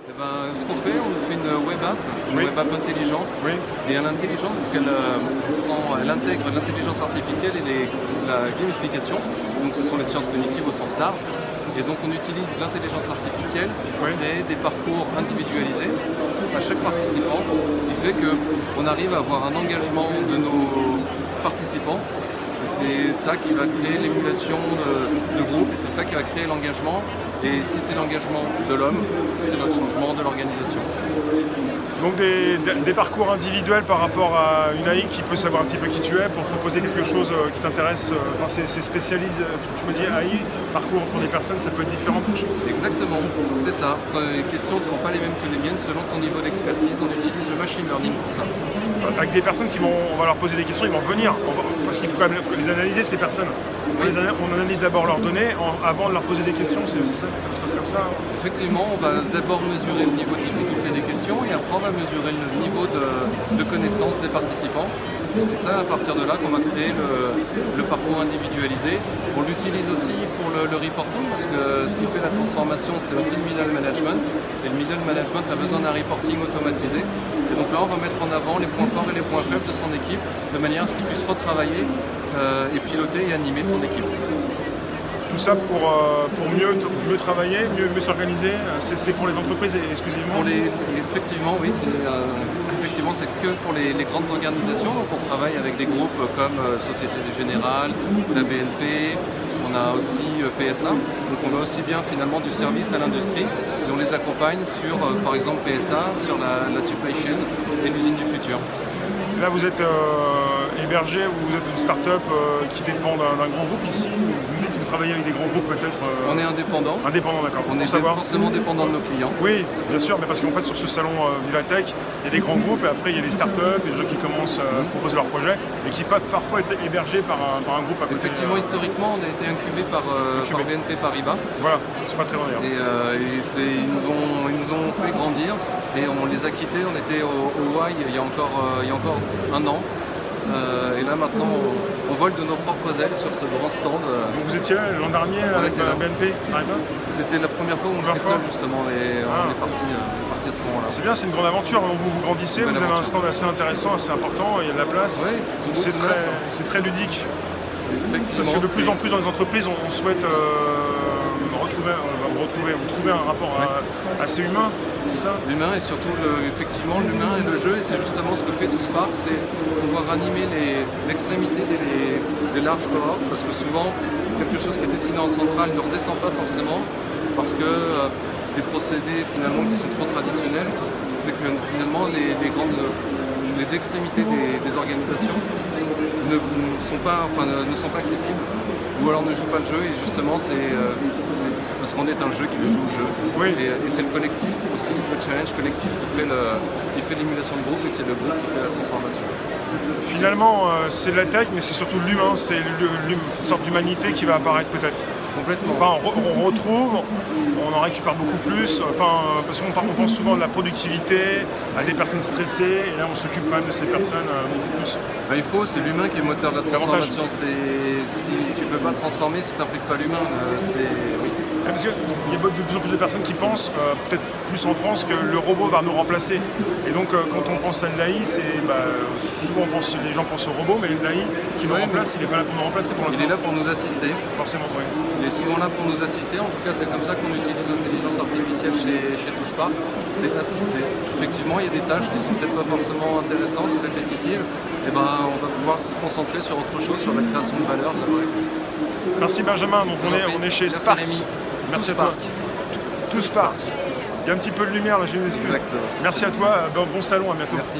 Eh ben, ce qu'on fait, on fait une web app, Oui. intelligente. Oui. Et elle est intelligente parce elle intègre l'intelligence artificielle et la gamification. Donc ce sont les sciences cognitives au sens large. Et donc on utilise l'intelligence artificielle pour Oui. créer des parcours individualisés à chaque participant, ce qui fait qu'on arrive à avoir un engagement de nos participants. C'est ça qui va créer l'émulation de groupe et c'est ça qui va créer l'engagement. Et si c'est l'engagement de l'homme, c'est le changement de l'organisation. Donc des parcours individuels par rapport à une AI qui peut savoir un petit peu qui tu es pour proposer quelque chose qui t'intéresse. Enfin, c'est spécialise, tu me dis AI, parcours pour des personnes, ça peut être différent pour chaque. Exactement, c'est ça. Les questions ne sont pas les mêmes que les miennes selon ton niveau d'expertise. On utilise le machine learning pour ça. Avec des personnes on va leur poser des questions, ils vont venir. Parce qu'il faut quand même les analyser, ces personnes. Oui. On analyse d'abord leurs données avant de leur poser des questions. Ça se passe comme ça. Effectivement, on va d'abord mesurer le niveau de difficulté des questions et après on va mesurer le niveau de connaissance des participants. Et c'est ça, à partir de là, qu'on va créer le parcours individualisé. On l'utilise aussi pour le reporting parce que ce qui fait la transformation, c'est aussi le middle management. Et le middle management a besoin d'un reporting automatisé. Et donc là, on va mettre en avant les points forts et les points faibles de son équipe de manière à ce qu'il puisse retravailler et piloter et animer son équipe. Tout ça pour mieux travailler, mieux s'organiser. C'est pour les entreprises exclusivement. Effectivement, oui. Effectivement, c'est que pour les grandes organisations. Donc on travaille avec des groupes comme Société Générale, la BNP, on a aussi PSA. Donc on va aussi bien finalement du service à l'industrie et on les accompagne sur, par exemple, PSA, sur la supply chain et l'usine du futur. Là, vous êtes hébergé, vous êtes une start-up qui dépend d'un grand groupe ici. Vous dites que vous travaillez avec des grands groupes peut-être. On est indépendant. Indépendant, d'accord. On est forcément dépendant de nos clients. Oui, bien sûr, mais parce qu'en fait, sur ce salon Vivatech, il y a des grands groupes et après, il y a des start-up, il y a des gens qui commencent à proposer leurs projets et qui peuvent parfois être hébergés par un groupe à côté. Effectivement, historiquement, on a été incubé par BNP Paribas. Voilà, c'est pas très loin d'ailleurs. Ils nous ont fait grandir et on les a quittés. On était au Y il y a encore un an. Et là maintenant on vole de nos propres ailes sur ce grand stand. Donc vous étiez là l'an dernier avec BNP Paribas? C'était la première fois où on était seul justement et on est parti à ce moment-là. C'est bien, c'est une grande aventure, vous grandissez, vous avez un stand assez intéressant, assez important, il y a de la place. Oui, c'est très ludique. Parce que de plus en plus dans les entreprises on souhaite trouver un rapport assez humain, c'est ça? L'humain et surtout effectivement l'humain et le jeu, et c'est justement ce que fait TwoSpark, c'est pouvoir animer l'extrémité des larges cohortes, parce que souvent c'est quelque chose qui est dessiné en centrale ne redescend pas forcément, parce que des procédés finalement qui sont trop traditionnels, fait que finalement les extrémités des organisations ne sont pas accessibles, ou alors ne jouent pas le jeu, et justement c'est parce qu'on est un jeu qui joue au jeu. Oui. Et c'est le collectif aussi, le challenge collectif qui fait l'émulation de groupe, et c'est le groupe qui fait la transformation. Finalement, c'est la tech, mais c'est surtout l'humain, c'est une sorte d'humanité qui va apparaître peut-être. Complètement. Enfin, on retrouve, on en récupère beaucoup plus, parce qu'on pense souvent de la productivité, à des personnes stressées, et là on s'occupe quand même de ces personnes beaucoup plus. C'est l'humain qui est le moteur de la transformation. Si tu ne peux pas transformer si tu n'impliques pas l'humain, oui. Parce qu'il y a de plus en plus de personnes qui pensent, peut-être plus en France, que le robot va nous remplacer. Et donc quand on pense à l'AI, souvent les gens pensent au robot, mais l'AI qui nous remplace, il n'est pas là pour nous remplacer pour l'instant. Il est là pour nous assister. Forcément, oui. Il est souvent là pour nous assister, en tout cas c'est comme ça qu'on utilise l'intelligence artificielle chez TwoSpark, c'est d'assister. Effectivement, il y a des tâches qui sont peut-être pas forcément intéressantes, répétitives, et on va pouvoir se concentrer sur autre chose, sur la création de valeur. Merci Benjamin, donc on est chez Sparks. Merci à toi. TwoSparks. Il y a un petit peu de lumière là, je m'excuse. Exactement. Merci à toi, bon salon, à bientôt. Merci.